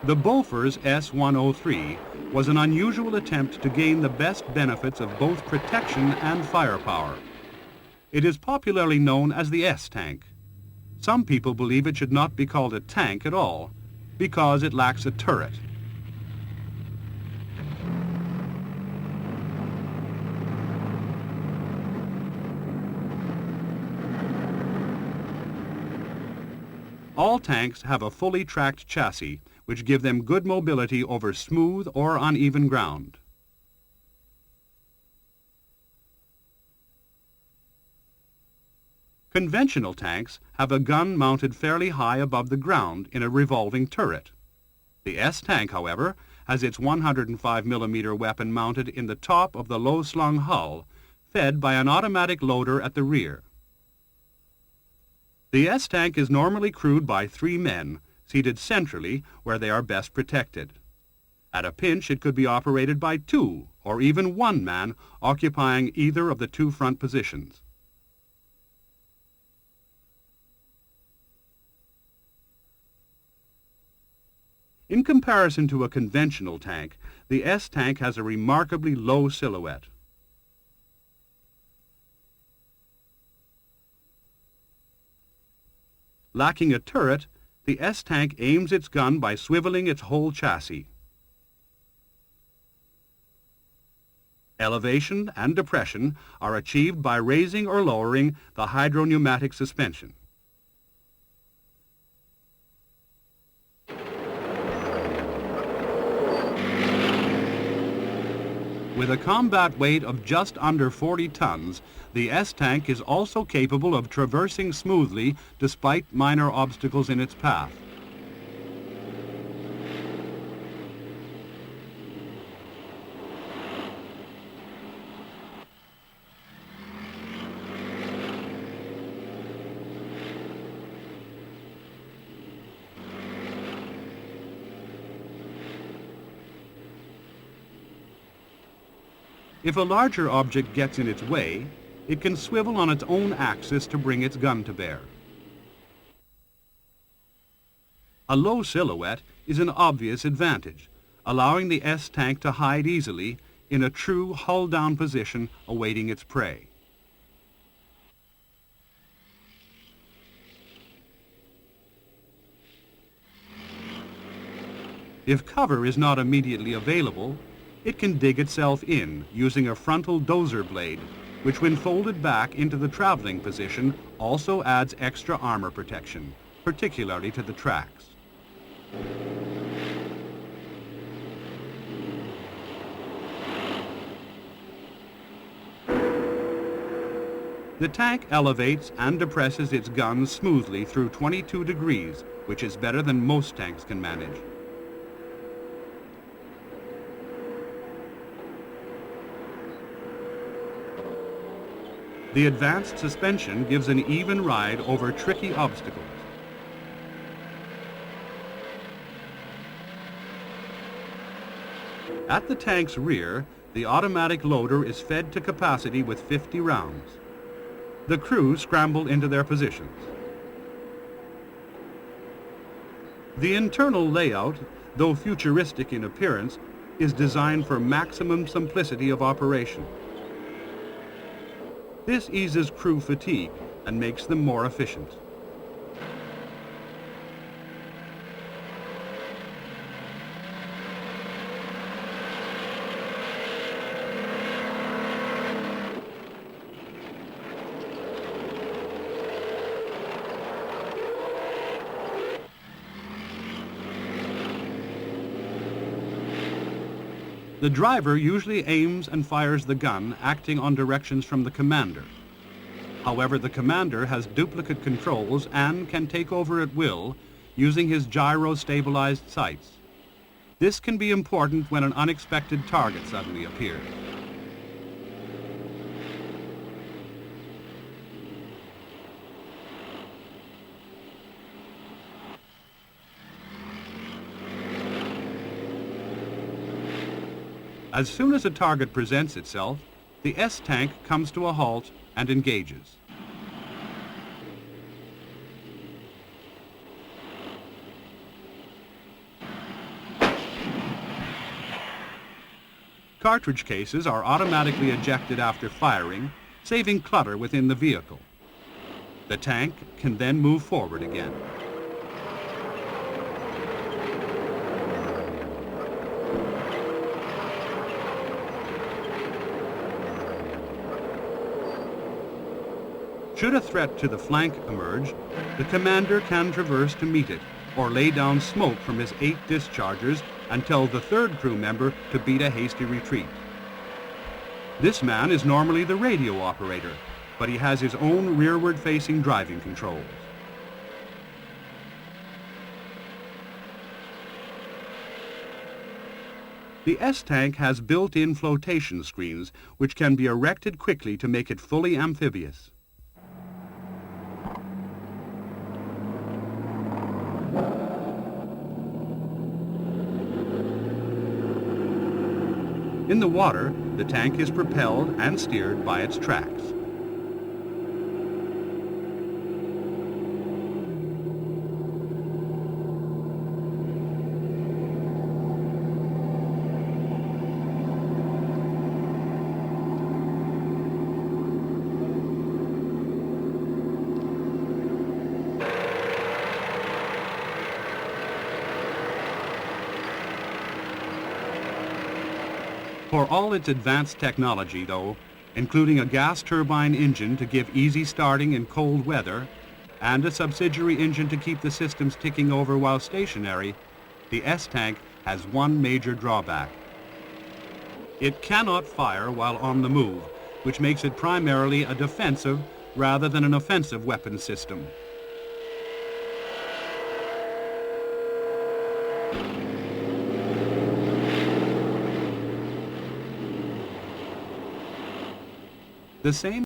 The Bofors S-103 was an unusual attempt to gain the best benefits of both protection and firepower. It is popularly known as the S-tank. Some people believe it should not be called a tank at all, because it lacks a turret. All tanks have a fully tracked chassis, which give them good mobility over smooth or uneven ground. Conventional tanks have a gun mounted fairly high above the ground in a revolving turret. The S-tank, however, has its 105mm weapon mounted in the top of the low-slung hull, fed by an automatic loader at the rear. The S-tank is normally crewed by 3 men, seated centrally where they are best protected. At a pinch, it could be operated by 2 or even 1 man occupying either of the 2 front positions. In comparison to a conventional tank, the S-tank has a remarkably low silhouette. Lacking a turret, the S-tank aims its gun by swiveling its whole chassis. Elevation and depression are achieved by raising or lowering the hydropneumatic suspension. With a combat weight of just under 40 tons, the S-tank is also capable of traversing smoothly despite minor obstacles in its path. If a larger object gets in its way, it can swivel on its own axis to bring its gun to bear. A low silhouette is an obvious advantage, allowing the S-tank to hide easily in a true hull-down position awaiting its prey. If cover is not immediately available, it can dig itself in using a frontal dozer blade, which when folded back into the traveling position also adds extra armor protection, particularly to the tracks. The tank elevates and depresses its guns smoothly through 22 degrees, which is better than most tanks can manage. The advanced suspension gives an even ride over tricky obstacles. At the tank's rear, the automatic loader is fed to capacity with 50 rounds. The crew scramble into their positions. The internal layout, though futuristic in appearance, is designed for maximum simplicity of operation. This eases crew fatigue and makes them more efficient. The driver usually aims and fires the gun, acting on directions from the commander. However, the commander has duplicate controls and can take over at will using his gyro-stabilized sights. This can be important when an unexpected target suddenly appears. As soon as a target presents itself, the S-tank comes to a halt and engages. Cartridge cases are automatically ejected after firing, saving clutter within the vehicle. The tank can then move forward again. Should a threat to the flank emerge, the commander can traverse to meet it, or lay down smoke from his 8 dischargers and tell the 3rd crew member to beat a hasty retreat. This man is normally the radio operator, but he has his own rearward-facing driving controls. The S-tank has built-in flotation screens, which can be erected quickly to make it fully amphibious. In the water, the tank is propelled and steered by its tracks. For all its advanced technology, though, including a gas turbine engine to give easy starting in cold weather, and a subsidiary engine to keep the systems ticking over while stationary, the S-tank has one major drawback. It cannot fire while on the move, which makes it primarily a defensive rather than an offensive weapons system. The same